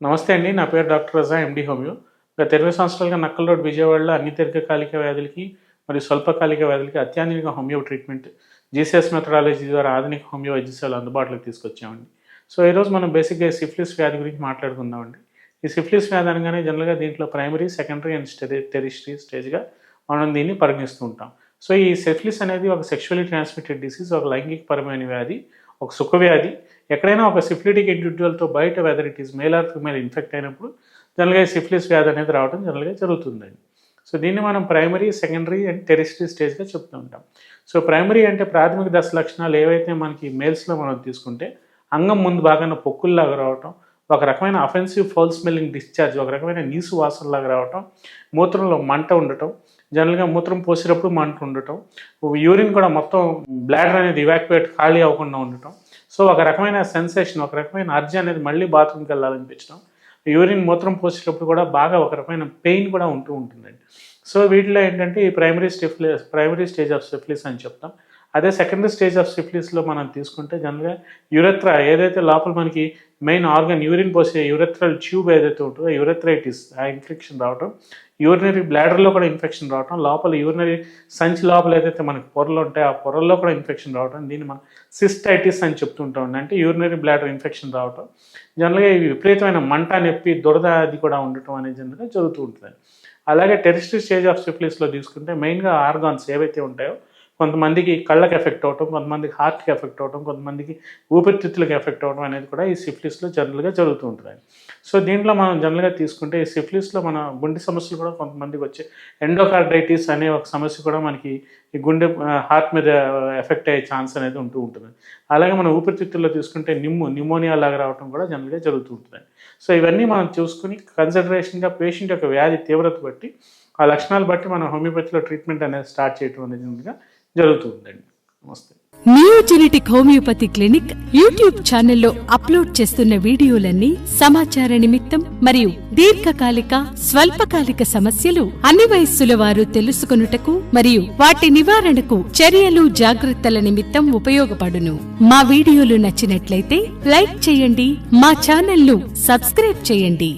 నమస్తే అండి. నా పేరు డాక్టర్ రజా, ఎండి హోమియో. గత 20 సంవత్సరాలుగా నక్కల్ రోడ్ విజయవాడలో అన్ని దీర్ఘకాలిక వ్యాధులకి మరియు స్వల్పకాలిక వ్యాధులకి అత్యాధునిక హోమియో ట్రీట్మెంట్ జీసీఎస్ మెథడాలజీ ద్వారా ఆధునిక హోమియో వైద్యశాల అందుబాటులోకి తీసుకొచ్చామండి. సో ఈరోజు మనం బేసిక్గా సిఫిలిస్ వ్యాధి గురించి మాట్లాడుకుందామండి. ఈ సిఫిలిస్ వ్యాధి అనగానే జనరల్గా దీంట్లో ప్రైమరీ, సెకండరీ అండ్ టెరిషరీ స్టేజ్గా మనం దీన్ని పరిగణిస్తూ ఉంటాం. సో ఈ సిఫిలిస్ అనేది ఒక సెక్షువల్లీ ట్రాన్స్మిటెడ్ డిసీజ్, ఒక లైంగికపరమైన వ్యాధి, ఒక సుఖవ్యాధి. ఎక్కడైనా ఒక సిఫిలిటిక్ ఇండివిజువల్తో బయట whether it is male or female infect అయినప్పుడు జనరల్గా సిఫిలిస్ వ్యాధి అనేది రావడం జనరల్గా జరుగుతుందండి. సో దీన్ని మనం ప్రైమరీ, సెకండరీ అండ్ టెరిషరీ స్టేజ్గా చెప్తూ ఉంటాం. సో ప్రైమరీ అంటే ప్రాథమిక దశ లక్షణాలు ఏవైతే మనకి మేల్స్లో మనం తీసుకుంటే అంగం ముందు బాగా పొక్కుల్లాగా రావటం, ఒక రకమైన అఫెన్సివ్ ఫౌల్ స్మెల్లింగ్ డిశ్చార్జ్, ఒక రకమైన నీసు వాసనలాగా రావటం, మూత్రంలో మంట ఉండటం, జనరల్గా మూత్రం పోసేటప్పుడు మంట ఉండటం, యూరిన్ కూడా మొత్తం బ్లాడర్ అనేది ఇవాక్యువేట్ ఖాళీ అవ్వకుండా ఉండటం. సో ఒక రకమైన సెన్సేషన్, ఒక రకమైన అర్జీ అనేది మళ్ళీ బాత్రూమ్కి వెళ్ళాలనిపించడం, యూరిన్ మూత్రం పోసేటప్పుడు కూడా బాగా ఒక రకమైన పెయిన్ కూడా ఉంటూ ఉంటుందండి. సో వీటిలో ఏంటంటే ఈ ప్రైమరీ స్టేజ్ ఆఫ్ సిఫిలిస్ అని చెప్తాం. అదే సెకండరీ స్టేజ్ ఆఫ్ సిఫిలిస్లో మనం తీసుకుంటే జనరల్గా యురెత్రా ఏదైతే లోపల మనకి మెయిన్ ఆర్గన్ యూరిన్ పోసే యురెత్రల్ ట్యూబ్ ఏదైతే ఉంటుందో యురెథ్రైటిస్, ఆ ఇన్ఫెక్షన్ రావడం, యూరినరీ బ్లాడర్లో కూడా ఇన్ఫెక్షన్ రావడం, లోపల యూరినరీ సంచి లోపల ఏదైతే మనకి పొరలు ఉంటాయో ఆ పొరల్లో కూడా ఇన్ఫెక్షన్ రావడం, దీన్ని మనం సిస్టైటిస్ అని చెప్తుంటాం. అంటే యూరినరీ బ్లాడర్ ఇన్ఫెక్షన్ రావడం, జనరల్గా ఈ విపరీతమైన మంట, నొప్పి, దురద అది కూడా ఉండటం అనేది జనరల్గా జరుగుతూ ఉంటుంది. అలాగే టెరిషరీ స్టేజ్ ఆఫ్ సిఫిలిస్లో తీసుకుంటే మెయిన్గా ఆర్గాన్స్ ఏవైతే ఉంటాయో కొంతమందికి కళ్ళకి ఎఫెక్ట్ అవ్వటం, కొంతమందికి హార్ట్కి ఎఫెక్ట్ అవ్వటం, కొంతమందికి ఊపిరితిత్తులకు ఎఫెక్ట్ అవ్వడం అనేది కూడా ఈ సిఫిలిస్లో జనరల్గా జరుగుతూ ఉంటుంది. సో దీంట్లో మనం జనరల్గా తీసుకుంటే ఈ సిఫిలిస్లో మన గుండె సమస్యలు కూడా కొంతమందికి వచ్చే ఎండోకార్డైటిస్ అనే ఒక సమస్య కూడా మనకి ఈ గుండె హార్ట్ మీద ఎఫెక్ట్ అయ్యే ఛాన్స్ అనేది ఉంటూ ఉంటుంది. అలాగే మనం ఊపిరితిత్తుల్లో తీసుకుంటే న్యూమోనియా లాగా రావడం కూడా జనరల్గా జరుగుతూ ఉంటుంది. సో ఇవన్నీ మనం చూసుకుని కన్సిడరేషన్గా పేషెంట్ యొక్క వ్యాధి తీవ్రత బట్టి ఆ లక్షణాలు బట్టి మనం హోమియోపతిలో ట్రీట్మెంట్ అనేది స్టార్ట్ చేయడం అనేది జరుగుతుందండి. నమస్తే. నియోజెనెటిక్ హోమియోపతి క్లినిక్ యూట్యూబ్ ఛానల్లో అప్లోడ్ చేస్తున్న వీడియోలన్నీ సమాచార నిమిత్తం మరియు దీర్ఘకాలిక, స్వల్పకాలిక సమస్యలు అన్ని వయస్సుల వారు తెలుసుకొనుటకు మరియు వాటి నివారణకు చర్యలు, జాగ్రత్తల నిమిత్తం ఉపయోగపడును. మా వీడియోలు నచ్చినట్లయితే లైక్ చేయండి, మా ఛానల్ను సబ్స్క్రైబ్ చేయండి.